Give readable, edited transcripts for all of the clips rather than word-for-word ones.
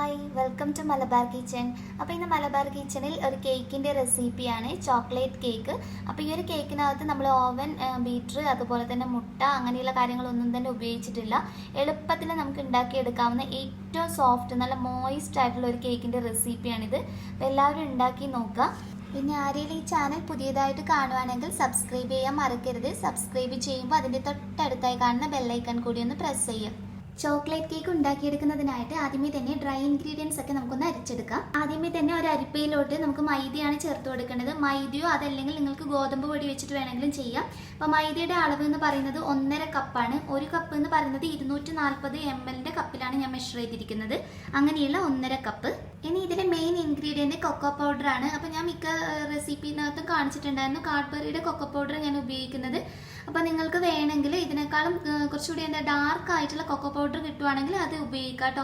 Hi welcome to Malabar kitchen. അപ്പോൾ ഇന്ന് മലബാർ കിച്ചണിൽ ഒരു കേക്കിൻ്റെ റെസിപ്പിയാണ്, ചോക്ലേറ്റ് കേക്ക്. അപ്പോൾ ഈ ഒരു കേക്കിനകത്ത് നമ്മൾ ഓവൻ, ബീറ്റർ, അതുപോലെ തന്നെ മുട്ട അങ്ങനെയുള്ള കാര്യങ്ങളൊന്നും തന്നെ ഉപയോഗിച്ചിട്ടില്ല. എളുപ്പത്തിൽ നമുക്ക് ഉണ്ടാക്കിയെടുക്കാവുന്ന ഏറ്റവും സോഫ്റ്റ്, നല്ല മോയിസ്റ്റ് ആയിട്ടുള്ള ഒരു കേക്കിൻ്റെ റെസിപ്പിയാണിത്. അപ്പോൾ എല്ലാവരും ഉണ്ടാക്കി നോക്കുക. പിന്നെ ആരെങ്കിലും ഈ ചാനൽ പുതിയതായിട്ട് കാണുവാണെങ്കിൽ സബ്സ്ക്രൈബ് ചെയ്യാൻ മറക്കരുത്. സബ്സ്ക്രൈബ് ചെയ്യുമ്പോൾ അതിൻ്റെ തൊട്ടടുത്തായി കാണുന്ന ബെല്ലൈക്കൺ കൂടി ഒന്ന് പ്രസ് ചെയ്യുക. ചോക്ലേറ്റ് കേക്ക് ഉണ്ടാക്കിയെടുക്കുന്നതിനായിട്ട് ആദ്യമേ തന്നെ ഡ്രൈ ഇൻഗ്രീഡിയൻസ് ഒക്കെ നമുക്കൊന്ന് അരിച്ചെടുക്കാം. ആദ്യമേ തന്നെ ഒരു അരിപ്പയിലോട്ട് നമുക്ക് മൈദയാണ് ചേർത്ത് കൊടുക്കേണ്ടത്. മൈദയോ അതല്ലെങ്കിൽ നിങ്ങൾക്ക് ഗോതമ്പ് പൊടി വെച്ചിട്ട് വേണമെങ്കിലും ചെയ്യാം. അപ്പോൾ മൈദയുടെ അളവ് എന്ന് പറയുന്നത് 1.5 കപ്പാണ്. ഒരു കപ്പ് എന്ന് പറയുന്നത് 240 ml കപ്പിലാണ് ഞാൻ മെഷർ ചെയ്തിരിക്കുന്നത്. അങ്ങനെയുള്ള 1.5 കപ്പ്. ഇനി ഇതിൻ്റെ മെയിൻ ഇൻഗ്രീഡിയൻറ്റ് കൊക്കോ പൗഡറാണ്. അപ്പോൾ ഞാൻ മിക്ക റെസിപ്പിനകത്തും കാണിച്ചിട്ടുണ്ടായിരുന്നു കാഡ്ബറിയുടെ കൊക്കോ പൗഡർ ഞാൻ ഉപയോഗിക്കുന്നത്. അപ്പോൾ നിങ്ങൾക്ക് വേണമെങ്കിൽ ഇതിനേക്കാളും കുറച്ചുകൂടി ഡാർക്ക് ആയിട്ടുള്ള കൊക്കോ പൗഡർ കിട്ടുവാണെങ്കിൽ അത് ഉപയോഗിക്കാം കേട്ടോ.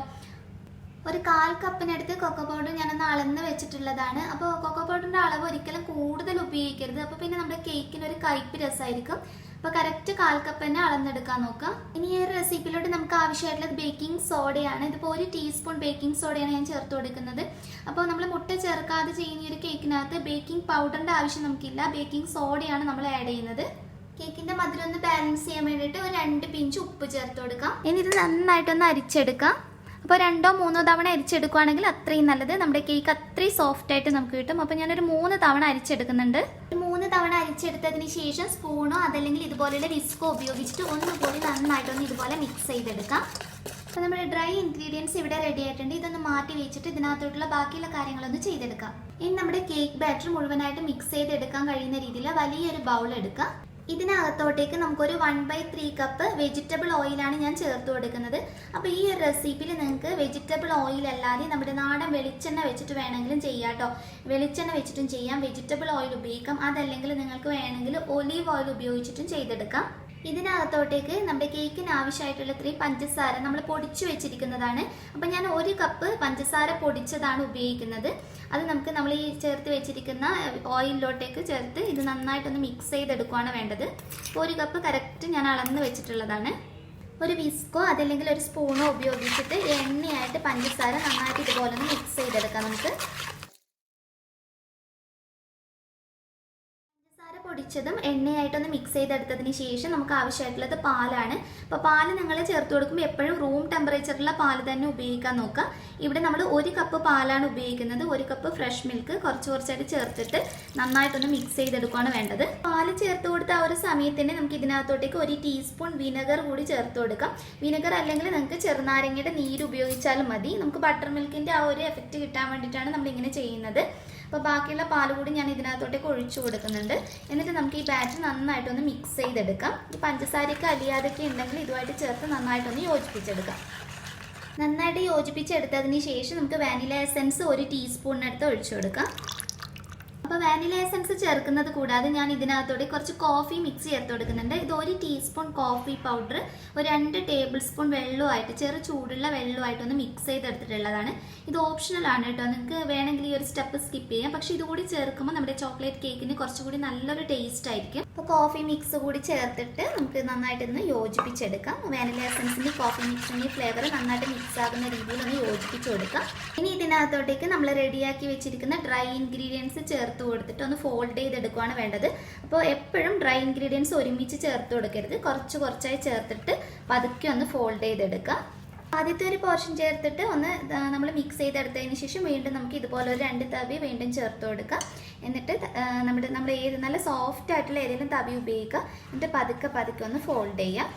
ഒരു 1/4 കപ്പിനടുത്ത് കൊക്കോ പൗഡർ ഞാനൊന്ന് അളന്ന് വെച്ചിട്ടുള്ളതാണ്. അപ്പോൾ കൊക്കോ പൗഡറിൻ്റെ അളവ് ഒരിക്കലും കൂടുതൽ ഉപയോഗിക്കരുത്. അപ്പോൾ പിന്നെ നമ്മുടെ കേക്കിന് ഒരു കയ്പ്പ് രസമായിരിക്കും. അപ്പോൾ കറക്റ്റ് 1/4 കപ്പ് തന്നെ അളന്നെടുക്കാൻ നോക്കാം. ഇനി ഈ ഒരു റെസിപ്പിയിലോട്ട് നമുക്ക് ആവശ്യമായിട്ടുള്ളത് ബേക്കിംഗ് സോഡയാണ്. ഇതിപ്പോൾ 1 ടീസ്പൂൺ ബേക്കിംഗ് സോഡയാണ് ഞാൻ ചേർത്ത് കൊടുക്കുന്നത്. അപ്പോൾ നമ്മൾ മുട്ട ചേർക്കാതെ ചെയ്യുന്ന ഒരു കേക്കിനകത്ത് ബേക്കിംഗ് പൗഡറിൻ്റെ ആവശ്യം നമുക്കില്ല, ബേക്കിംഗ് സോഡയാണ് നമ്മൾ ആഡ് ചെയ്യുന്നത്. കേക്കിന്റെ മധുരം ഒന്ന് ബാലൻസ് ചെയ്യാൻ വേണ്ടിയിട്ട് ഒരു 2 പിഞ്ച് ഉപ്പ് ചേർത്ത് കൊടുക്കാം. ഇനി ഇത് നന്നായിട്ടൊന്ന് അരിച്ചെടുക്കാം. അപ്പോൾ 2-3 തവണ അരിച്ചെടുക്കുകയാണെങ്കിൽ അത്രയും നല്ലത്. നമ്മുടെ കേക്ക് അത്രയും സോഫ്റ്റ് ആയിട്ട് നമുക്ക് കിട്ടും. അപ്പോൾ ഞാനൊരു 3 തവണ അരിച്ചെടുക്കുന്നുണ്ട്. 3 തവണ അരിച്ചെടുത്തതിന് ശേഷം സ്പൂണോ അതല്ലെങ്കിൽ ഇതുപോലെയുള്ള വിസ്കോ ഉപയോഗിച്ചിട്ട് ഒന്നുകൂടി നന്നായിട്ടൊന്ന് ഇതുപോലെ മിക്സ് ചെയ്തെടുക്കാം. അപ്പോൾ നമ്മുടെ ഡ്രൈ ഇൻഗ്രീഡിയൻസ് ഇവിടെ റെഡി ആയിട്ടുണ്ട്. ഇതൊന്ന് മാറ്റി വെച്ചിട്ട് ഇതിനകത്തോട്ടുള്ള ബാക്കിയുള്ള കാര്യങ്ങളൊന്ന് ചെയ്തെടുക്കാം. ഇനി നമ്മുടെ കേക്ക് ബാറ്റർ മുഴുവനായിട്ട് മിക്സ് ചെയ്തെടുക്കാൻ കഴിയുന്ന രീതിയിൽ വലിയൊരു ബൗൾ എടുക്കാം. ഇതിനകത്തോട്ടേക്ക് നമുക്കൊരു 1/3 കപ്പ് വെജിറ്റബിൾ ഓയിലാണ് ഞാൻ ചേർത്ത് കൊടുക്കുന്നത്. അപ്പോൾ ഈ ഒരു റെസിപ്പിയിൽ നിങ്ങൾക്ക് വെജിറ്റബിൾ ഓയിൽ അല്ലാതെ നമ്മുടെ നാടൻ വെളിച്ചെണ്ണ വെച്ചിട്ട് വേണമെങ്കിലും ചെയ്യാം കേട്ടോ. വെളിച്ചെണ്ണ വെച്ചിട്ടും ചെയ്യാം, വെജിറ്റബിൾ ഓയിൽ ഉപയോഗിക്കാം. അതല്ലെങ്കിൽ നിങ്ങൾക്ക് വേണമെങ്കിൽ ഒലീവ് ഓയിൽ ഉപയോഗിച്ചിട്ടും ചെയ്തെടുക്കാം. ഇതിനകത്തോട്ടേക്ക് നമ്മുടെ കേക്കിന് ആവശ്യമായിട്ടുള്ള 3 പഞ്ചസാര നമ്മൾ പൊടിച്ചു വെച്ചിരിക്കുന്നതാണ്. അപ്പം ഞാൻ 1 കപ്പ് പഞ്ചസാര പൊടിച്ചതാണ് ഉപയോഗിക്കുന്നത്. അത് നമുക്ക് നമ്മൾ ഈ ചേർത്ത് വെച്ചിരിക്കുന്ന ഓയിലിലോട്ടേക്ക് ചേർത്ത് ഇത് നന്നായിട്ടൊന്ന് മിക്സ് ചെയ്തെടുക്കുകയാണ് വേണ്ടത്. 1 കപ്പ് കറക്റ്റ് ഞാൻ അളന്ന് വെച്ചിട്ടുള്ളതാണ്. ഒരു വിസ്കോ അതല്ലെങ്കിൽ ഒരു സ്പൂണോ ഉപയോഗിച്ചിട്ട് എണ്ണയായിട്ട് പഞ്ചസാര നന്നായിട്ട് ഇതുപോലെ ഒന്ന് മിക്സ് ചെയ്തെടുക്കാം. നമുക്ക് പൊടിച്ചതും എണ്ണയായിട്ടൊന്ന് മിക്സ് ചെയ്തെടുത്തതിന് ശേഷം നമുക്ക് ആവശ്യമായിട്ടുള്ളത് പാലാണ്. അപ്പോൾ പാല് നിങ്ങൾ ചേർത്ത് കൊടുക്കുമ്പോൾ എപ്പോഴും റൂം ടെമ്പറേച്ചറിലുള്ള പാല് തന്നെ ഉപയോഗിക്കാൻ നോക്കുക. ഇവിടെ നമ്മൾ 1 കപ്പ് പാലാണ് ഉപയോഗിക്കുന്നത്. 1 കപ്പ് ഫ്രഷ് മിൽക്ക് കുറച്ചായിട്ട് ചേർത്തിട്ട് നന്നായിട്ടൊന്ന് മിക്സ് ചെയ്തെടുക്കുകയാണ് വേണ്ടത്. പാല് ചേർത്ത് കൊടുത്ത ആ ഒരു സമയത്തിന് നമുക്ക് ഇതിനകത്തോട്ടേക്ക് 1 ടീസ്പൂൺ വിനെഗർ കൂടി ചേർത്ത് കൊടുക്കാം. വിനെഗർ അല്ലെങ്കിൽ നിങ്ങൾക്ക് ചെറുനാരങ്ങയുടെ നീര് ഉപയോഗിച്ചാലും മതി. നമുക്ക് ബട്ടർ മിൽക്കിൻ്റെ ആ ഒരു എഫക്റ്റ് കിട്ടാൻ വേണ്ടിയിട്ടാണ് നമ്മളിങ്ങനെ ചെയ്യുന്നത്. അപ്പോൾ ബാക്കിയുള്ള പാൽ കൂടി ഞാൻ ഇതിനകത്തോട്ടേക്ക് ഒഴിച്ചു കൊടുക്കുന്നുണ്ട്. എന്നിട്ട് നമുക്ക് ഈ ബാറ്റർ നന്നായിട്ടൊന്ന് മിക്സ് ചെയ്തെടുക്കാം. ഈ പഞ്ചസാരയ്ക്ക് അലിയാതൊക്കെ ഉണ്ടെങ്കിൽ ഇതുമായിട്ട് ചേർത്ത് നന്നായിട്ടൊന്ന് യോജിപ്പിച്ചെടുക്കാം. നന്നായിട്ട് യോജിപ്പിച്ചെടുത്തതിന് ശേഷം നമുക്ക് വാനില എസൻസ് 1 ടീസ്പൂണിനടുത്ത് ഒഴിച്ചു കൊടുക്കാം. അപ്പോൾ വാനില എസൻസ് ചേർക്കുന്നത് കൂടാതെ ഞാൻ ഇതിനകത്തോടെ കുറച്ച് കോഫി മിക്സ് ചേർത്ത് കൊടുക്കുന്നുണ്ട്. ഇത് 1 ടീസ്പൂൺ കോഫി പൗഡർ ഒരു 2 ടേബിൾ സ്പൂൺ വെള്ളമായിട്ട് ചെറു ചൂടുള്ള വെള്ളമായിട്ടൊന്ന് മിക്സ് ചെയ്തെടുത്തിട്ടുള്ളതാണ്. ഇത് ഓപ്ഷണലാണ് കേട്ടോ, നിങ്ങൾക്ക് വേണമെങ്കിൽ ഈ ഒരു സ്റ്റെപ്പ് സ്കിപ്പ് ചെയ്യാം. പക്ഷേ ഇതുകൂടി ചേർക്കുമ്പോൾ നമ്മുടെ ചോക്ലേറ്റ് കേക്കിന് കുറച്ചുകൂടി നല്ലൊരു ടേസ്റ്റ് ആയിരിക്കും. അപ്പോൾ കോഫി മിക്സ് കൂടി ചേർത്തിട്ട് നമുക്ക് നന്നായിട്ടൊന്ന് യോജിപ്പിച്ചെടുക്കാം. വാനില എസൻസിൻ്റെ കോഫി മിക്സിൻ്റെ ഫ്ലേവർ നന്നായിട്ട് മിക്സ് ആകുന്ന രീതിയിൽ ഒന്ന് യോജിപ്പിച്ച് കൊടുക്കാം. ഇനി ഇതിനകത്തോട്ടേക്ക് നമ്മൾ റെഡിയാക്കി വെച്ചിരിക്കുന്ന ഡ്രൈ ഇൻഗ്രീഡിയൻസ് ചേർത്ത് കൊടുത്തിട്ട് ഒന്ന് ഫോൾഡ് ചെയ്തെടുക്കുകയാണ് വേണ്ടത്. അപ്പോൾ എപ്പോഴും ഡ്രൈ ഇൻഗ്രീഡിയൻസ് ഒരുമിച്ച് ചേർത്ത് കൊടുക്കരുത്, കുറച്ചായി ചേർത്തിട്ട് പതുക്കെ ഒന്ന് ഫോൾഡ് ചെയ്തെടുക്കുക. ആദ്യത്തെ ഒരു പോർഷൻ ചേർത്തിട്ട് ഒന്ന് നമ്മൾ മിക്സ് ചെയ്തെടുത്തതിന് ശേഷം വീണ്ടും നമുക്ക് ഇതുപോലെ ഒരു 2 തവി വീണ്ടും ചേർത്ത് കൊടുക്കുക. എന്നിട്ട് നമ്മുടെ ഏത് നല്ല സോഫ്റ്റ് ആയിട്ടുള്ള ഏതെങ്കിലും തവി ഉപയോഗിക്കുക. എന്നിട്ട് പതുക്കെ ഒന്ന് ഫോൾഡ് ചെയ്യുക.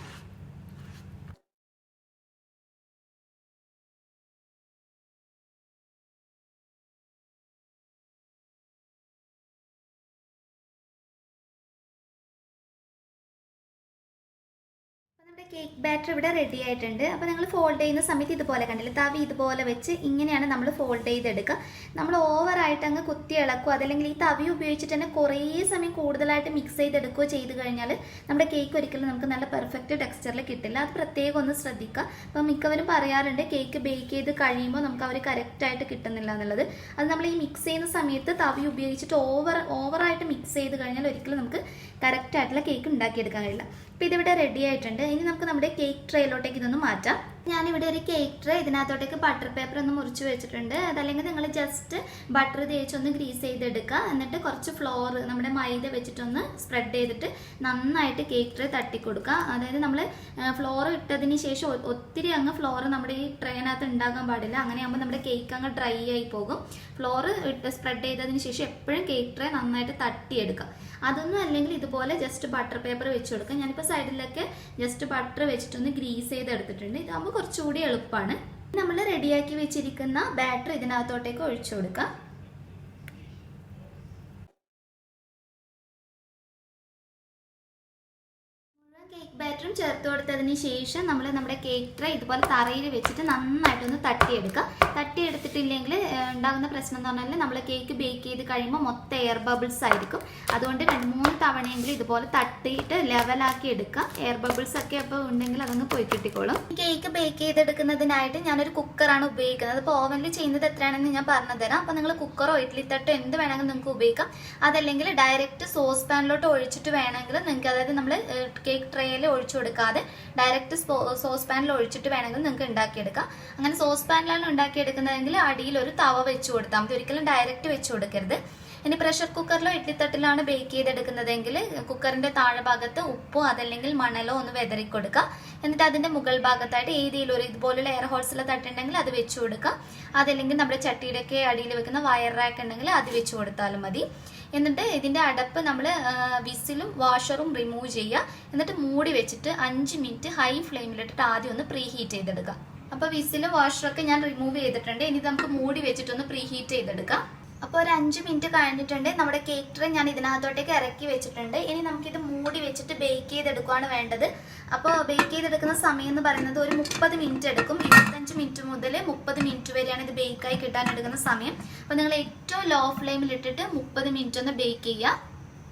കേക്ക് ബാറ്റർ ഇവിടെ റെഡി ആയിട്ടുണ്ട്. അപ്പോൾ നിങ്ങൾ ഫോൾഡ് ചെയ്യുന്ന സമയത്ത് ഇതുപോലെ കണ്ടില്ല, തവി ഇതുപോലെ വെച്ച് ഇങ്ങനെയാണ് നമ്മൾ ഫോൾഡ് ചെയ്തെടുക്കുക. നമ്മൾ ഓവറായിട്ട് അങ്ങ് കുത്തി ഇളക്കുക അതല്ലെങ്കിൽ ഈ തവി ഉപയോഗിച്ചിട്ട് തന്നെ കുറേ സമയം കൂടുതലായിട്ട് മിക്സ് ചെയ്തെടുക്കുകയോ ചെയ്ത് കഴിഞ്ഞാൽ നമ്മുടെ കേക്ക് ഒരിക്കലും നമുക്ക് നല്ല പെർഫെക്റ്റ് ടെക്സ്ചറിൽ കിട്ടില്ല. അത് പ്രത്യേകം ഒന്ന് ശ്രദ്ധിക്കുക. അപ്പോൾ മിക്കവരും പറയാറുണ്ട് കേക്ക് ബേക്ക് ചെയ്ത് കഴിയുമ്പോൾ നമുക്ക് അവർ കറക്റ്റായിട്ട് കിട്ടുന്നില്ല എന്നുള്ളത്. അത് നമ്മൾ ഈ മിക്സ് ചെയ്യുന്ന സമയത്ത് തവി ഉപയോഗിച്ചിട്ട് ഓവറായിട്ട് മിക്സ് ചെയ്ത് കഴിഞ്ഞാൽ ഒരിക്കലും നമുക്ക് കറക്റ്റായിട്ടുള്ള കേക്ക് ഉണ്ടാക്കിയെടുക്കാൻ കഴിയില്ല. അപ്പോൾ ഇതിവിടെ റെഡി ആയിട്ടുണ്ട്. ഇനി നമുക്ക് നമ്മുടെ കേക്ക് ട്രേയിലോട്ടേക്ക് ഇതൊന്ന് മാറ്റാം. ഞാനിവിടെ ഒരു കേക്ക് ട്രേ ഇതിനകത്തോട്ടേക്ക് ബട്ടർ പേപ്പർ ഒന്ന് മുറിച്ച് വെച്ചിട്ടുണ്ട്. അതല്ലെങ്കിൽ നിങ്ങൾ ജസ്റ്റ് ബട്ടർ തേച്ചൊന്ന് ഗ്രീസ് ചെയ്തെടുക്കുക. എന്നിട്ട് കുറച്ച് ഫ്ലോർ നമ്മുടെ മൈദ വെച്ചിട്ടൊന്ന് സ്പ്രെഡ് ചെയ്തിട്ട് നന്നായിട്ട് കേക്ക് ട്രേ തട്ടിക്കൊടുക്കുക. അതായത് നമ്മൾ ഫ്ലോർ ഇട്ടതിന് ശേഷം ഒത്തിരി അങ്ങ് ഫ്ലോർ നമ്മുടെ ഈ ട്രേനകത്ത് ഉണ്ടാകാൻ പാടില്ല. അങ്ങനെയാകുമ്പോൾ നമ്മുടെ കേക്ക് അങ്ങ് ഡ്രൈ ആയി പോകും. ഫ്ലോർ ഇട്ട് സ്പ്രെഡ് ചെയ്തതിന് ശേഷം എപ്പോഴും കേക്ക് ട്രേ നന്നായിട്ട് തട്ടിയെടുക്കുക. അതൊന്നും അല്ലെങ്കിൽ ഇതുപോലെ ജസ്റ്റ് ബട്ടർ പേപ്പർ വെച്ച് കൊടുക്കുക. ഞാനിപ്പോൾ സൈഡിലൊക്കെ ജസ്റ്റ് ബട്ടർ വെച്ചിട്ടൊന്ന് ഗ്രീസ് ചെയ്തെടുത്തിട്ടുണ്ട്. ഇതാകുമ്പോൾ കുറച്ചുകൂടി എളുപ്പമാണ്. നമ്മൾ റെഡിയാക്കി വെച്ചിരിക്കുന്ന ബാറ്റർ ഇതിനകത്തോട്ടേക്ക് ഒഴിച്ചു കൊടുക്കുക. കേക്ക് ബാറ്ററും ചേർത്ത് കൊടുത്തതിന് ശേഷം നമ്മൾ നമ്മുടെ കേക്ക് ട്രേ ഇതുപോലെ തറയിൽ വെച്ചിട്ട് നന്നായിട്ടൊന്ന് തട്ടിയെടുക്കുക. തട്ടിയെടുത്തിട്ടില്ലെങ്കിൽ ഉണ്ടാകുന്ന പ്രശ്നം എന്ന് പറഞ്ഞാൽ നമ്മൾ കേക്ക് ബേക്ക് ചെയ്ത് കഴിയുമ്പോൾ മൊത്തം എയർ ബബിൾസ് ആയിരിക്കും. അതുകൊണ്ട് 2-3 തവണയെങ്കിലും ഇതുപോലെ തട്ടിയിട്ട് ലെവലാക്കി എടുക്കുക. എയർ ബബിൾസ് ഒക്കെ അപ്പോൾ ഉണ്ടെങ്കിൽ അതൊന്ന് പോയി കിട്ടിക്കോളും. കേക്ക് ബേക്ക് ചെയ്തെടുക്കുന്നതിനായിട്ട് ഞാനൊരു കുക്കറാണ് ഉപയോഗിക്കുന്നത്. അതിപ്പോൾ ഓവനിൽ ചെയ്യുന്നത് എത്രയാണെന്ന് ഞാൻ പറഞ്ഞു തരാം. അപ്പോൾ നിങ്ങൾ കുക്കറോ ഇഡ്ഡലി തട്ടോ എന്ത് വേണമെങ്കിലും നിങ്ങൾക്ക് ഉപയോഗിക്കാം. അതല്ലെങ്കിൽ ഡയറക്റ്റ് സോസ് പാനിലോട്ട് ഒഴിച്ചിട്ട് വേണമെങ്കിൽ നിങ്ങൾക്ക്, അതായത് നമ്മൾ കേക്ക് ട്രേയിൽ ഒഴിച്ചു കൊടുക്കാതെ ഡയറക്റ്റ് സോസ് പാനിൽ ഒഴിച്ചിട്ട് വേണമെങ്കിൽ നിങ്ങൾക്ക് ഉണ്ടാക്കിയെടുക്കാം. അങ്ങനെ സോസ് പാനിലാണ് ഉണ്ടാക്കിയെടുക്കുന്നതെങ്കിൽ അടിയിൽ ഒരു തവ വെച്ച് കൊടുത്താൽ മതി. ഒരിക്കലും ഡയറക്റ്റ് വെച്ച് കൊടുക്കരുത്. ഇനി പ്രഷർ കുക്കറിലോ ഇഡ്ഡലിത്തട്ടിലാണ് ബേക്ക് ചെയ്തെടുക്കുന്നതെങ്കിൽ കുക്കറിന്റെ താഴെ ഭാഗത്ത് ഉപ്പോ അതല്ലെങ്കിൽ മണലോ ഒന്ന് വെതറി കൊടുക്കുക. എന്നിട്ട് അതിന്റെ മുകൾ ഭാഗത്തായിട്ട് ഏതെങ്കിലും ഒരു ഇതുപോലുള്ള എയർ ഹോൾസിലെ തട്ടുണ്ടെങ്കിൽ അത് വെച്ച് കൊടുക്കുക. അതല്ലെങ്കിൽ നമ്മുടെ ചട്ടിയുടെയൊക്കെ അടിയിൽ വെക്കുന്ന വയർ റാക്ക് ഉണ്ടെങ്കിൽ അത് വെച്ച് കൊടുത്താലും മതി. എന്നിട്ട് ഇതിന്റെ അടപ്പ് നമ്മൾ വിസിലും വാഷറും റിമൂവ് ചെയ്യുക. എന്നിട്ട് മൂടി വെച്ചിട്ട് 5 മിനിറ്റ് ഹൈ ഫ്ലെയിമിലിട്ടിട്ട് ആദ്യം ഒന്ന് പ്രീ ഹീറ്റ് ചെയ്തെടുക്കുക. അപ്പോൾ വിസിലും വാഷറൊക്കെ ഞാൻ റിമൂവ് ചെയ്തിട്ടുണ്ട്. ഇനി നമുക്ക് മൂടി വെച്ചിട്ടൊന്ന് പ്രീ ഹീറ്റ് ചെയ്തെടുക്കാം. അപ്പോൾ ഒരു 5 മിനിറ്റ് കഴിഞ്ഞിട്ടുണ്ട്. നമ്മുടെ കേക്ക് ട്രേ ഞാൻ ഇതിനകത്തോട്ടേക്ക് ഇറക്കി വെച്ചിട്ടുണ്ട്. ഇനി നമുക്കിത് മൂടി വെച്ചിട്ട് ബേക്ക് ചെയ്തെടുക്കുകയാണ് വേണ്ടത്. അപ്പോൾ ബേക്ക് ചെയ്തെടുക്കുന്ന സമയം എന്ന് പറയുന്നത് ഒരു 30 മിനിറ്റ് എടുക്കും. 25 മിനിറ്റ് മുതൽ 30 മിനിറ്റ് വരെയാണ് ഇത് ബേക്കായി കിട്ടാൻ എടുക്കുന്ന സമയം. അപ്പോൾ നിങ്ങൾ ഏറ്റവും ലോ ഫ്ലെയിമിലിട്ടിട്ട് 30 മിനിറ്റ് ഒന്ന് ബേക്ക് ചെയ്യുക.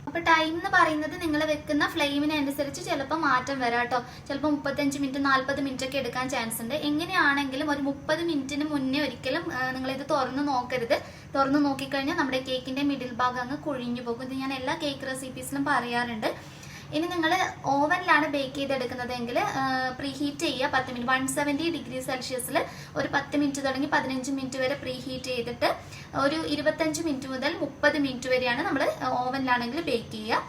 അപ്പോൾ ടൈം എന്ന് പറയുന്നത് നിങ്ങൾ വെക്കുന്ന ഫ്ലെയിമിനനുസരിച്ച് ചിലപ്പോൾ മാറ്റം വരാം കേട്ടോ. ചിലപ്പോൾ 35 മിനിറ്റ് 40 മിനിറ്റ് ഒക്കെ എടുക്കാൻ ചാൻസ് ഉണ്ട്. എങ്ങനെയാണെങ്കിലും ഒരു 30 മിനിറ്റിന് മുന്നേ ഒരിക്കലും നിങ്ങളിത് തുറന്ന് നോക്കരുത്. തുറന്ന് നോക്കിക്കഴിഞ്ഞാൽ നമ്മുടെ കേക്കിന്റെ മിഡിൽ ഭാഗം അങ്ങ് കുഴിഞ്ഞു പോകും. ഇത് ഞാൻ എല്ലാ കേക്ക് റെസിപ്പീസിലും പറയാറുണ്ട്. ഇനി നിങ്ങൾ ഓവനിലാണ് ബേക്ക് ചെയ്തെടുക്കുന്നതെങ്കിൽ പ്രീ ഹീറ്റ് ചെയ്യുക. 10 മിനിറ്റ് 170 ഡിഗ്രി സെൽഷ്യസിൽ ഒരു 10 മിനിറ്റ് തുടങ്ങി 15 മിനിറ്റ് വരെ പ്രീ ഹീറ്റ് ചെയ്തിട്ട് ഒരു 25 മിനിറ്റ് മുതൽ 30 മിനിറ്റ് വരെയാണ് നമ്മൾ ഓവനിലാണെങ്കിൽ ബേക്ക് ചെയ്യുക.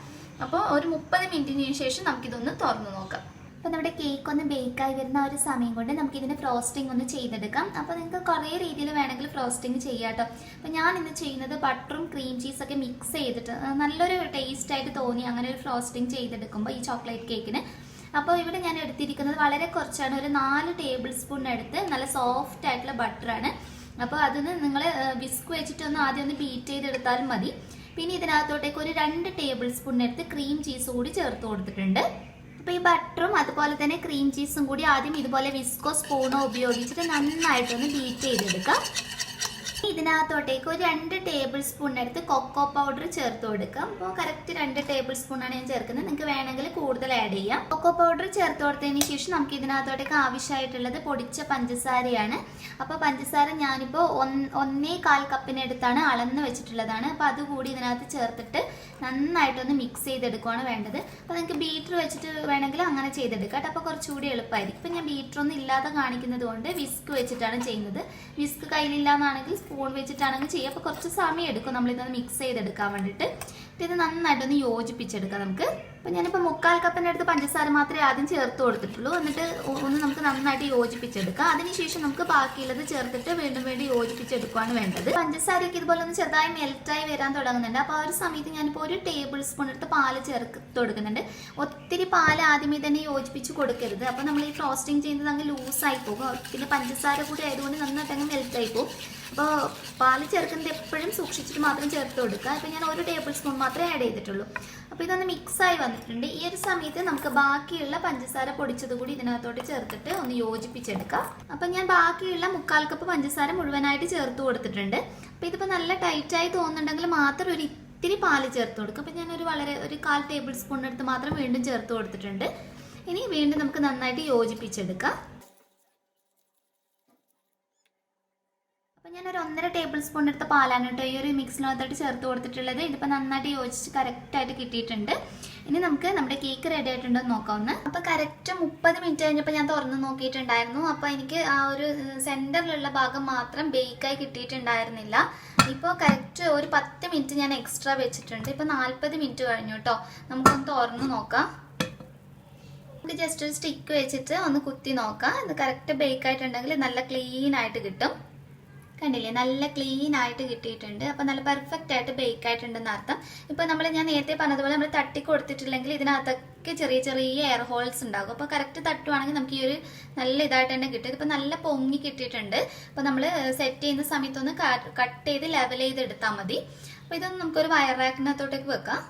അപ്പോൾ ഒരു 30 മിനിറ്റിന് ശേഷം നമുക്കിതൊന്ന് തുറന്നു നോക്കാം. അപ്പോൾ നമ്മുടെ കേക്ക് ഒന്ന് ബേക്കായി വരുന്ന ഒരു സമയം കൊണ്ട് നമുക്കിതിന് ഫ്രോസ്റ്റിംഗ് ഒന്ന് ചെയ്തെടുക്കാം. അപ്പോൾ നിങ്ങൾക്ക് കുറേ രീതിയിൽ വേണമെങ്കിൽ ഫ്രോസ്റ്റിംഗ് ചെയ്യാം കേട്ടോ. അപ്പോൾ ഞാൻ ഇന്ന് ചെയ്യുന്നത് ബട്ടറും ക്രീം ചീസൊക്കെ മിക്സ് ചെയ്തിട്ട് നല്ലൊരു ടേസ്റ്റ് ആയിട്ട് തോന്നി അങ്ങനെ ഒരു ഫ്രോസ്റ്റിംഗ് ചെയ്തെടുക്കുമ്പോൾ ഈ ചോക്ലേറ്റ് കേക്കിന്. അപ്പോൾ ഇവിടെ ഞാൻ എടുത്തിരിക്കുന്നത് വളരെ കുറച്ചാണ്. ഒരു 4 ടേബിൾ സ്പൂൺ എടുത്ത് നല്ല സോഫ്റ്റ് ആയിട്ടുള്ള ബട്ടറാണ്. അപ്പോൾ അതിന് നിങ്ങൾ വിസ്ക് വെച്ചിട്ടൊന്ന് ആദ്യം ഒന്ന് ബീറ്റ് ചെയ്തെടുത്താലും മതി. പിന്നെ ഇതിനകത്തോട്ടേക്ക് ഒരു 2 ടേബിൾ സ്പൂൺ എടുത്ത് ക്രീം ചീസ് കൂടി ചേർത്ത് കൊടുത്തിട്ടുണ്ട്. അപ്പോൾ ഈ ബട്ടറും അതുപോലെ തന്നെ ക്രീം ചീസും കൂടി ആദ്യം ഇതുപോലെ വിസ്കോ സ്പൂണോ ഉപയോഗിച്ചിട്ട് നന്നായിട്ടൊന്ന് ബീറ്റ് ചെയ്തെടുക്കാം. ഇതിനകത്തോട്ടേക്ക് ഒരു 2 ടേബിൾ സ്പൂൺ എടുത്ത് കൊക്കോ പൗഡർ ചേർത്ത് കൊടുക്കാം. അപ്പോൾ കറക്റ്റ് 2 ടേബിൾ സ്പൂൺ ആണ് ഞാൻ ചേർക്കുന്നത്. നിങ്ങൾക്ക് വേണമെങ്കിൽ കൂടുതൽ ആഡ് ചെയ്യാം. കൊക്കോ പൗഡർ ചേർത്ത് കൊടുത്തതിന് ശേഷം നമുക്ക് ഇതിനകത്തോട്ടേക്ക് ആവശ്യമായിട്ടുള്ളത് പൊടിച്ച പഞ്ചസാരയാണ്. അപ്പോൾ പഞ്ചസാര ഞാനിപ്പോൾ 1.25 കപ്പിനടുത്താണ് അളന്ന് വെച്ചിട്ടുള്ളതാണ്. അപ്പോൾ അതുകൂടി ഇതിനകത്ത് ചേർത്തിട്ട് നന്നായിട്ടൊന്ന് മിക്സ് ചെയ്തെടുക്കുകയാണ് വേണ്ടത്. അപ്പോൾ നിങ്ങൾക്ക് ബീറ്റർ വെച്ചിട്ട് വേണമെങ്കിൽ അങ്ങനെ ചെയ്തെടുക്കാം. അപ്പോൾ കുറച്ചുകൂടി എളുപ്പമായിരിക്കും. ഇപ്പോൾ ഞാൻ ബീറ്ററൊന്നും ഇല്ലാതെ കാണിക്കുന്നത് കൊണ്ട് വിസ്ക് വെച്ചിട്ടാണ് ചെയ്യുന്നത്. വിസ്ക് കയ്യിലില്ലാന്നാണെങ്കിൽ സ്പൂൺ വെച്ചിട്ടാണെങ്കിൽ ചെയ്യുക. അപ്പോൾ കുറച്ച് സമയം എടുക്കും നമ്മളിതൊന്ന് മിക്സ് ചെയ്തെടുക്കാൻ വേണ്ടിയിട്ട്. ഇത് നന്നായിട്ടൊന്ന് യോജിപ്പിച്ചെടുക്കാം നമുക്ക്. അപ്പോൾ ഞാനിപ്പോൾ 1/4 കപ്പിൻ്റെ അടുത്ത് പഞ്ചസാര മാത്രമേ ആദ്യം ചേർത്ത് കൊടുത്തിട്ടുള്ളൂ. എന്നിട്ട് ഒന്ന് നമുക്ക് നന്നായിട്ട് യോജിപ്പിച്ചെടുക്കാം. അതിനുശേഷം നമുക്ക് ബാക്കിയുള്ളത് ചേർത്തിട്ട് വീണ്ടും യോജിപ്പിച്ചെടുക്കുകയാണ് വേണ്ടത്. പഞ്ചസാരയൊക്കെ ഇതുപോലെ ഒന്ന് ചെറുതായി മെൽറ്റായി വരാൻ തുടങ്ങുന്നുണ്ട്. അപ്പോൾ ആ ഒരു സമയത്ത് ഞാനിപ്പോൾ ഒരു ടേബിൾ സ്പൂൺ എടുത്ത് പാല് ചേർത്ത് കൊടുക്കുന്നുണ്ട്. ഒത്തിരി പാല് ആദ്യമേ തന്നെ യോജിപ്പിച്ച് കൊടുക്കരുത്. അപ്പോൾ നമ്മൾ ഈ ഫ്രോസ്റ്റിംഗ് ചെയ്യുന്നത് അങ്ങ് ലൂസായി പോകും. പിന്നെ പഞ്ചസാര കൂടി ആയതുകൊണ്ട് നന്നായിട്ട് അങ്ങ് മെൽറ്റായി പോകും. അപ്പോൾ പാല് ചേർക്കുന്നത് എപ്പോഴും സൂക്ഷിച്ചിട്ട് മാത്രം ചേർത്ത് കൊടുക്കുക. അപ്പോൾ ഞാൻ ഒരു ടേബിൾ സ്പൂൺ മാത്രമേ ആഡ് ചെയ്തിട്ടുള്ളൂ. അപ്പോൾ ഇതൊന്ന് മിക്സായി വന്നിട്ടുണ്ട്. ഈ ഒരു സമയത്ത് നമുക്ക് ബാക്കിയുള്ള പഞ്ചസാര പൊടിച്ചത് കൂടി ഇതിനകത്തോട്ട് ചേർത്തിട്ട് ഒന്ന് യോജിപ്പിച്ചെടുക്കാം. അപ്പം ഞാൻ ബാക്കിയുള്ള 1/4 കപ്പ് പഞ്ചസാര മുഴുവനായിട്ട് ചേർത്ത് കൊടുത്തിട്ടുണ്ട്. അപ്പോൾ ഇതിപ്പോൾ നല്ല ടൈറ്റായി തോന്നുന്നുണ്ടെങ്കിൽ മാത്രം ഒരു ഇത്തിരി പാല് ചേർത്ത് കൊടുക്കുക. അപ്പോൾ ഞാനൊരു 1/4 ടേബിൾ സ്പൂണിനടുത്ത് മാത്രം വീണ്ടും ചേർത്ത് കൊടുത്തിട്ടുണ്ട്. ഇനി വീണ്ടും നമുക്ക് നന്നായിട്ട് യോജിപ്പിച്ചെടുക്കാം. അപ്പോൾ ഞാനൊരു 1.5 ടേബിൾ സ്പൂൺ എടുത്ത പാലാണ് കേട്ടോ ഈ ഒരു മിക്സിനകത്തോട്ട് ചേർത്ത് കൊടുത്തിട്ടുള്ളത്. ഇതിപ്പോൾ നന്നായിട്ട് യോജിച്ച് കറക്റ്റായിട്ട് കിട്ടിയിട്ടുണ്ട്. ഇനി നമുക്ക് നമ്മുടെ കേക്ക് റെഡി ആയിട്ടുണ്ടോ എന്ന് നോക്കാവുന്ന. അപ്പോൾ കറക്റ്റ് 30 മിനിറ്റ് കഴിഞ്ഞപ്പോൾ ഞാൻ തുറന്ന് നോക്കിയിട്ടുണ്ടായിരുന്നു. അപ്പോൾ എനിക്ക് ആ ഒരു സെൻറ്ററിലുള്ള ഭാഗം മാത്രം ബേക്കായി കിട്ടിയിട്ടുണ്ടായിരുന്നില്ല. ഇപ്പോൾ കറക്റ്റ് ഒരു 10 മിനിറ്റ് ഞാൻ എക്സ്ട്രാ വെച്ചിട്ടുണ്ട്. ഇപ്പോൾ 40 മിനിറ്റ് കഴിഞ്ഞു കേട്ടോ. നമുക്കൊന്ന് തുറന്ന് നോക്കാം. നമുക്ക് ജസ്റ്റ് ഒരു സ്റ്റിക്ക് വെച്ചിട്ട് ഒന്ന് കുത്തി നോക്കാം. ഇത് കറക്റ്റ് ബേക്ക് ആയിട്ടുണ്ടെങ്കിൽ നല്ല ക്ലീൻ ആയിട്ട് കിട്ടും. കണ്ടില്ലേ, നല്ല ക്ലീൻ ആയിട്ട് കിട്ടിയിട്ടുണ്ട്. അപ്പോൾ നല്ല പെർഫെക്റ്റ് ആയിട്ട് ബേക്ക് ആയിട്ടുണ്ടെന്ന് അർത്ഥം. ഇപ്പോൾ ഞാൻ നേരത്തെ പറഞ്ഞതുപോലെ നമ്മൾ തട്ടി കൊടുത്തിട്ടില്ലെങ്കിൽ ഇതിനകത്തൊക്കെ ചെറിയ ചെറിയ എയർ ഹോൾസ് ഉണ്ടാകും. അപ്പോൾ കറക്റ്റ് തട്ടുവാണെങ്കിൽ നമുക്ക് ഈ ഒരു നല്ല ഇതായിട്ട് തന്നെ കിട്ടും. ഇതിപ്പോൾ നല്ല പൊങ്ങി കിട്ടിയിട്ടുണ്ട്. അപ്പോൾ നമ്മൾ സെറ്റ് ചെയ്യുന്ന സമയത്തൊന്ന് കട്ട് ചെയ്ത് ലെവൽ ചെയ്ത് എടുത്താൽ മതി. അപ്പോൾ ഇതൊന്ന് നമുക്കൊരു വയർ റാക്കിനകത്തോട്ടേക്ക് വെക്കാം.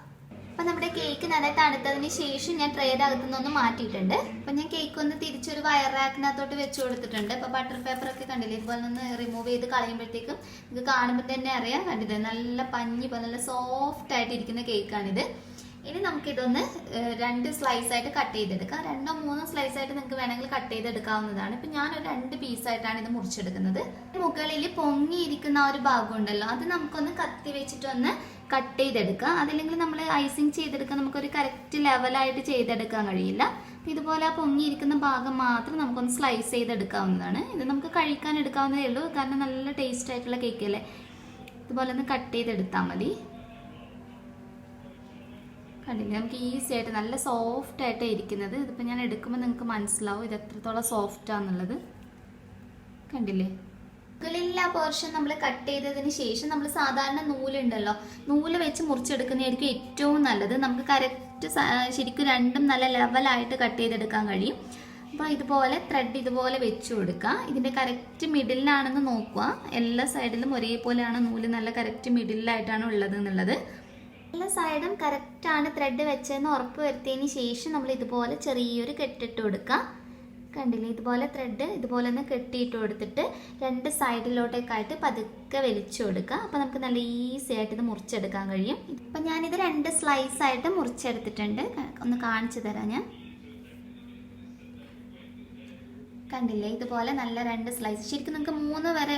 അപ്പം നമ്മുടെ കേക്ക് നന്നായി തണുത്തതിന് ശേഷം ഞാൻ ട്രേയുടെ അകത്തുനിന്നൊന്ന് മാറ്റിയിട്ടുണ്ട്. അപ്പം ഞാൻ കേക്ക് ഒന്ന് തിരിച്ചൊരു വയർ റാക്കിനകത്തോട്ട് വെച്ച് കൊടുത്തിട്ടുണ്ട്. അപ്പോൾ ബട്ടർ പേപ്പറൊക്കെ കണ്ടില്ലേ, ഇതുപോലെ ഒന്ന് റിമൂവ് ചെയ്ത് കളയുമ്പോഴത്തേക്കും ഇത് കാണുമ്പോൾ തന്നെ അറിയാം. കണ്ടില്ലേ, നല്ല പഞ്ഞി പോലെ നല്ല സോഫ്റ്റ് ആയിട്ട് ഇരിക്കുന്ന കേക്കാണിത്. ഇനി നമുക്കിതൊന്ന് 2 സ്ലൈസ് ആയിട്ട് കട്ട് ചെയ്തെടുക്കാം. 2 or 3 സ്ലൈസ് ആയിട്ട് നിങ്ങൾക്ക് വേണമെങ്കിൽ കട്ട് ചെയ്തെടുക്കാവുന്നതാണ്. ഇപ്പം ഞാനൊരു 2 പീസായിട്ടാണ് ഇത് മുറിച്ചെടുക്കുന്നത്. മുകളിൽ പൊങ്ങിയിരിക്കുന്ന ആ ഒരു ഭാഗം ഉണ്ടല്ലോ, അത് നമുക്കൊന്ന് കത്തി വെച്ചിട്ടൊന്ന് കട്ട് ചെയ്തെടുക്കാം. അതില്ലെങ്കിൽ നമ്മൾ ഐസിങ് ചെയ്തെടുക്കാൻ നമുക്കൊരു കറക്റ്റ് ലെവലായിട്ട് ചെയ്തെടുക്കാൻ കഴിയില്ല. ഇതുപോലെ ആ പൊങ്ങിയിരിക്കുന്ന ഭാഗം മാത്രം നമുക്കൊന്ന് സ്ലൈസ് ചെയ്തെടുക്കാവുന്നതാണ്. ഇത് നമുക്ക് കഴിക്കാൻ എടുക്കാവുന്നതേ ഉള്ളൂ, കാരണം നല്ല ടേസ്റ്റ് ആയിട്ടുള്ള കേക്കല്ലേ. ഇതുപോലെ ഒന്ന് കട്ട് ചെയ്തെടുത്താൽ മതി. കണ്ടില്ലേ, നമുക്ക് ഈസി ആയിട്ട് നല്ല സോഫ്റ്റ് ആയിട്ടാണ് ഇരിക്കുന്നത്. ഇതിപ്പോൾ ഞാൻ എടുക്കുമ്പോൾ നിങ്ങൾക്ക് മനസ്സിലാവും ഇത് എത്രത്തോളം സോഫ്റ്റാന്നുള്ളത്. കണ്ടില്ലേ, മുകളിലെ പോർഷൻ നമ്മൾ കട്ട് ചെയ്തതിന് ശേഷം നമ്മൾ സാധാരണ നൂലുണ്ടല്ലോ, നൂല് വെച്ച് മുറിച്ചെടുക്കുന്നതായിരിക്കും ഏറ്റവും നല്ലത്. നമുക്ക് കറക്റ്റ് ശരിക്കും രണ്ടും നല്ല ലെവലായിട്ട് കട്ട് ചെയ്തെടുക്കാൻ കഴിയും. അപ്പോൾ ഇതുപോലെ ത്രെഡ് ഇതുപോലെ വെച്ച് കൊടുക്കുക. ഇതിൻ്റെ കറക്റ്റ് മിഡിലാണെന്ന് നോക്കുക. എല്ലാ സൈഡിലും ഒരേപോലെയാണ് നൂല്, നല്ല കറക്റ്റ് മിഡിലായിട്ടാണ് ഉള്ളത് എന്നുള്ളത്. എല്ലാ സൈഡും കറക്റ്റാണ് ത്രെഡ് വെച്ചതെന്ന് ഉറപ്പ് വരുത്തിയതിന് ശേഷം നമ്മൾ ഇതുപോലെ ചെറിയൊരു കെട്ടിട്ട് കൊടുക്കുക. കണ്ടില്ലേ, ഇതുപോലെ ത്രെഡ് ഇതുപോലെ ഒന്ന് കെട്ടിയിട്ട് കൊടുത്തിട്ട് 2 സൈഡിലോട്ടേക്കായിട്ട് പതുക്കെ വലിച്ചു കൊടുക്കുക. അപ്പോൾ നമുക്ക് നല്ല ഈസി ആയിട്ട് ഇത് മുറിച്ചെടുക്കാൻ കഴിയും. ഇപ്പം ഞാനിത് 2 സ്ലൈസ് ആയിട്ട് മുറിച്ചെടുത്തിട്ടുണ്ട്. ഒന്ന് കാണിച്ചു തരാം ഞാൻ. കണ്ടില്ലേ, ഇതുപോലെ നല്ല 2 സ്ലൈസ്. ശരിക്കും നിങ്ങൾക്ക് 3 വരെ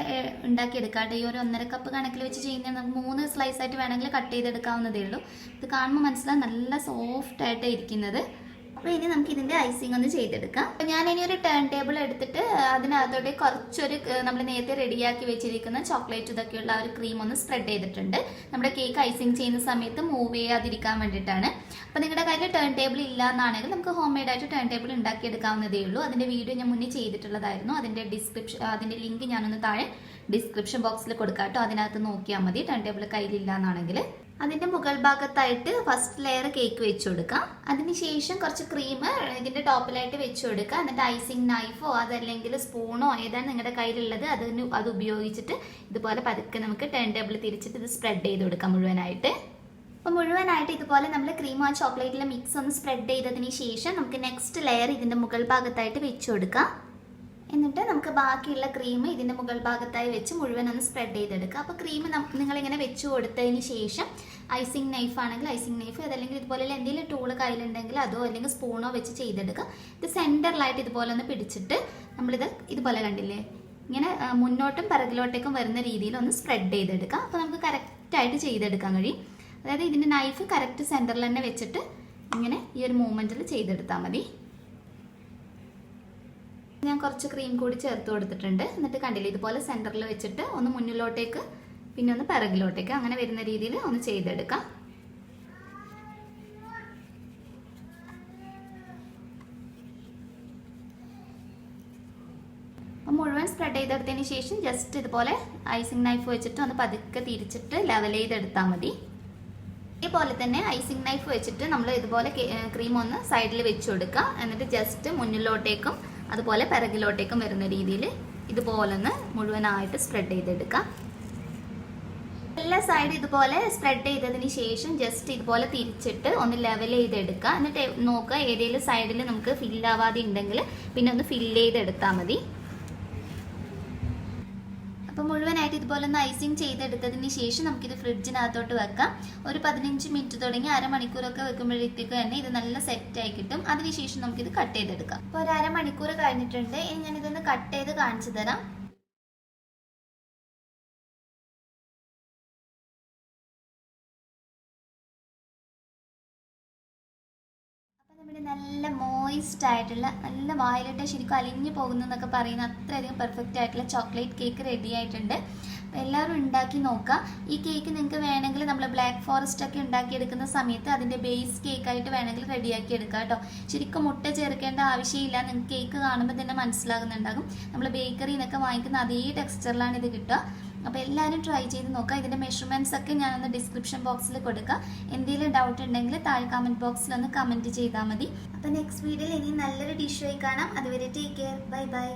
ഉണ്ടാക്കിയെടുക്കാം കേട്ടോ. ഈ ഒരു 1.5 കപ്പ് കണക്കിൽ വെച്ച് ചെയ്യുന്നത് നമുക്ക് 3 സ്ലൈസ് ആയിട്ട് വേണമെങ്കിൽ കട്ട് ചെയ്തെടുക്കാവുന്നതേ ഉള്ളൂ. ഇത് കാണുമ്പോൾ മനസ്സിലാവും നല്ല സോഫ്റ്റ് ആയിട്ടാണ് ഇരിക്കുന്നത്. അപ്പോൾ ഇനി നമുക്ക് ഇതിൻ്റെ ഐസിങ് ഒന്ന് ചെയ്തെടുക്കാം. അപ്പോൾ ഞാനിനി ഒരു ടേൺ ടേബിൾ എടുത്തിട്ട് അതിനകത്തോട്ട് കുറച്ചൊരു നമ്മൾ നേരത്തെ റെഡിയാക്കി വെച്ചിരിക്കുന്ന ചോക്ലേറ്റ് ഇതൊക്കെയുള്ള ആ ഒരു ക്രീം ഒന്ന് സ്പ്രെഡ് ചെയ്തിട്ടുണ്ട്. നമ്മുടെ കേക്ക് ഐസിങ് ചെയ്യുന്ന സമയത്ത് മൂവ് ചെയ്യാതിരിക്കാൻ വേണ്ടിയിട്ടാണ്. അപ്പോൾ നിങ്ങളുടെ കയ്യിൽ ടേൺ ടേബിൾ ഇല്ല എന്നാണെങ്കിൽ നമുക്ക് ഹോം മെയ്ഡായിട്ട് ടേൺ ടേബിൾ ഉണ്ടാക്കിയെടുക്കാവുന്നതേ ഉള്ളൂ. അതിൻ്റെ വീഡിയോ ഞാൻ മുന്നേ ചെയ്തിട്ടുള്ളതായിരുന്നു. അതിൻ്റെ ലിങ്ക് ഞാനൊന്ന് താഴെ ഡിസ്ക്രിപ്ഷൻ ബോക്സിൽ കൊടുക്കാം കേട്ടോ. അതിനകത്ത് നോക്കിയാൽ മതി ടേൺ ടേബിൾ കയ്യിലില്ല എന്നാണെങ്കിൽ. അതിൻ്റെ മുകൾ ഭാഗത്തായിട്ട് ഫസ്റ്റ് ലെയർ കേക്ക് വെച്ച് കൊടുക്കാം. അതിനുശേഷം കുറച്ച് ക്രീം ഇതിൻ്റെ ടോപ്പിലായിട്ട് വെച്ച് കൊടുക്കുക. എന്നിട്ട് ഐസിങ് നൈഫോ അതല്ലെങ്കിൽ സ്പൂണോ ഏതാണ് നിങ്ങളുടെ കയ്യിലുള്ളത് അത് ഉപയോഗിച്ചിട്ട് ഇതുപോലെ പതുക്കെ നമുക്ക് ടേൺ ടേബിൾ തിരിച്ചിട്ട് ഇത് സ്പ്രെഡ് ചെയ്ത് കൊടുക്കാം മുഴുവനായിട്ട്. അപ്പോൾ മുഴുവനായിട്ട് ഇതുപോലെ നമ്മൾ ക്രീം ആ ചോക്ലേറ്റിലെ മിക്സ് ഒന്ന് സ്പ്രെഡ് ചെയ്തതിന് ശേഷം നമുക്ക് നെക്സ്റ്റ് ലെയർ ഇതിൻ്റെ മുകൾ ഭാഗത്തായിട്ട് വെച്ച് കൊടുക്കാം. എന്നിട്ട് നമുക്ക് ബാക്കിയുള്ള ക്രീം ഇതിൻ്റെ മുകൾ ഭാഗത്തായി വെച്ച് മുഴുവൻ ഒന്ന് സ്പ്രെഡ് ചെയ്തെടുക്കുക. അപ്പോൾ ക്രീം നിങ്ങളിങ്ങനെ വെച്ച് കൊടുത്തതിന് ശേഷം ഐസിങ് നൈഫ് ആണെങ്കിൽ ഐസിങ് നൈഫ്, അതല്ലെങ്കിൽ ഇതുപോലെ എന്തെങ്കിലും ടൂള് കയ്യിലുണ്ടെങ്കിൽ അതോ അല്ലെങ്കിൽ സ്പൂണോ വെച്ച് ചെയ്തെടുക്കുക. ഇത് സെൻറ്ററിലായിട്ട് ഇതുപോലെ ഒന്ന് പിടിച്ചിട്ട് നമ്മളിത് ഇതുപോലെ കണ്ടില്ലേ, ഇങ്ങനെ മുന്നോട്ടും പിറകിലോട്ടേക്കും വരുന്ന രീതിയിൽ ഒന്ന് സ്പ്രെഡ് ചെയ്തെടുക്കുക. അപ്പോൾ നമുക്ക് കറക്റ്റായിട്ട് ചെയ്തെടുക്കാൻ കഴിയും. അതായത് ഇതിൻ്റെ നൈഫ് കറക്റ്റ് സെൻറ്ററിൽ തന്നെ വെച്ചിട്ട് ഇങ്ങനെ ഈ ഒരു മൂവ്മെൻറ്റിൽ ചെയ്തെടുത്താൽ മതി. ഞാൻ കുറച്ച് ക്രീം കൂടി ചേർത്ത് കൊടുത്തിട്ടുണ്ട്. എന്നിട്ട് കണ്ടില്ലേ, ഇതുപോലെ സെൻറ്ററിൽ വെച്ചിട്ട് ഒന്ന് മുന്നിലോട്ടേക്ക് പിന്നെ ഒന്ന് പിറകിലോട്ടേക്ക് അങ്ങനെ വരുന്ന രീതിയിൽ ഒന്ന് ചെയ്തെടുക്കാം. അപ്പം മുഴുവൻ സ്പ്രെഡ് ചെയ്തെടുത്തതിന് ശേഷം ജസ്റ്റ് ഇതുപോലെ ഐസിങ് നൈഫ് വെച്ചിട്ട് ഒന്ന് പതുക്കെ തിരിച്ചിട്ട് ലെവൽ ചെയ്തെടുത്താൽ മതി. ഇതുപോലെ തന്നെ ഐസിങ് നൈഫ് വെച്ചിട്ട് നമ്മൾ ഇതുപോലെ ക്രീം ഒന്ന് സൈഡിൽ വെച്ച് കൊടുക്കുക. എന്നിട്ട് ജസ്റ്റ് മുന്നിലോട്ടേക്കും അതുപോലെ പിറകിലോട്ടേക്കും വരുന്ന രീതിയിൽ ഇതുപോലെ ഒന്ന് മുഴുവനായിട്ട് സ്പ്രെഡ് ചെയ്തെടുക്കാം. എല്ലാ സൈഡ് ഇതുപോലെ സ്പ്രെഡ് ചെയ്തതിന് ശേഷം ജസ്റ്റ് ഇതുപോലെ തിരിച്ചിട്ട് ഒന്ന് ലെവൽ ചെയ്തെടുക്കുക. എന്നിട്ട് നോക്കുക ഏതെങ്കിലും സൈഡിൽ നമുക്ക് ഫില്ലാവാതെ ഉണ്ടെങ്കിൽ പിന്നെ ഒന്ന് ഫില്ല് ചെയ്തെടുത്താൽ മതി. അപ്പോൾ മുഴുവനായിട്ട് ഇതുപോലെ ഒന്ന് ഐസിങ് ചെയ്തെടുത്തതിന് ശേഷം നമുക്കിത് ഫ്രിഡ്ജിനകത്തോട്ട് വെക്കാം. ഒരു 15 മിനിറ്റ് തുടങ്ങി അരമണിക്കൂറൊക്കെ വെക്കുമ്പോഴത്തേക്ക് തന്നെ ഇത് നല്ല സെറ്റായി കിട്ടും. അതിനുശേഷം നമുക്കിത് കട്ട് ചെയ്തെടുക്കാം. അപ്പോൾ ഒരു അരമണിക്കൂർ കഴിഞ്ഞിട്ടുണ്ട്. ഇനി ഞാനിതൊന്ന് കട്ട് ചെയ്ത് കാണിച്ചു തരാം. ഇവിടെ നല്ല മോയിസ്റ്റ് ആയിട്ടുള്ള നല്ല വായിലിട്ട് ശരിക്കും അലിഞ്ഞു പോകുന്നു എന്നൊക്കെ പറയുന്ന അത്രയധികം പെർഫെക്റ്റ് ആയിട്ടുള്ള ചോക്ലേറ്റ് കേക്ക് റെഡി ആയിട്ടുണ്ട്. അപ്പോൾ എല്ലാവരും ഉണ്ടാക്കി നോക്കുക. ഈ കേക്ക് നിങ്ങൾക്ക് വേണമെങ്കിൽ നമ്മൾ ബ്ലാക്ക് ഫോറസ്റ്റ് ഒക്കെ ഉണ്ടാക്കിയെടുക്കുന്ന സമയത്ത് അതിൻ്റെ ബേസ് കേക്കായിട്ട് വേണമെങ്കിൽ റെഡിയാക്കി എടുക്കുക കേട്ടോ. ശരിക്കും മുട്ട ചേർക്കേണ്ട ആവശ്യമില്ല. നിങ്ങൾക്ക് കേക്ക് കാണുമ്പോൾ തന്നെ മനസ്സിലാകുന്നുണ്ടാകും. നമ്മൾ ബേക്കറിയിൽ നിന്നൊക്കെ വാങ്ങിക്കുന്ന അതേ ടെക്സ്ചറിലാണ് ഇത് കിട്ടുക. അപ്പോൾ എല്ലാവരും ട്രൈ ചെയ്ത് നോക്കുക. ഇതിൻ്റെ മെഷർമെൻറ്റ്സ് ഒക്കെ ഞാനൊന്ന് ഡിസ്ക്രിപ്ഷൻ ബോക്സിൽ കൊടുക്കുക. എന്തെങ്കിലും ഡൗട്ട് ഉണ്ടെങ്കിൽ താഴെ കമൻറ്റ് ബോക്സിൽ ഒന്ന് കമൻറ്റ് ചെയ്താൽ മതി. അപ്പോൾ നെക്സ്റ്റ് വീഡിയോയിൽ ഇനി നല്ലൊരു ഡിഷുമായി കാണാം. അതുവരെ ടേക്ക് കെയർ. Bye bye.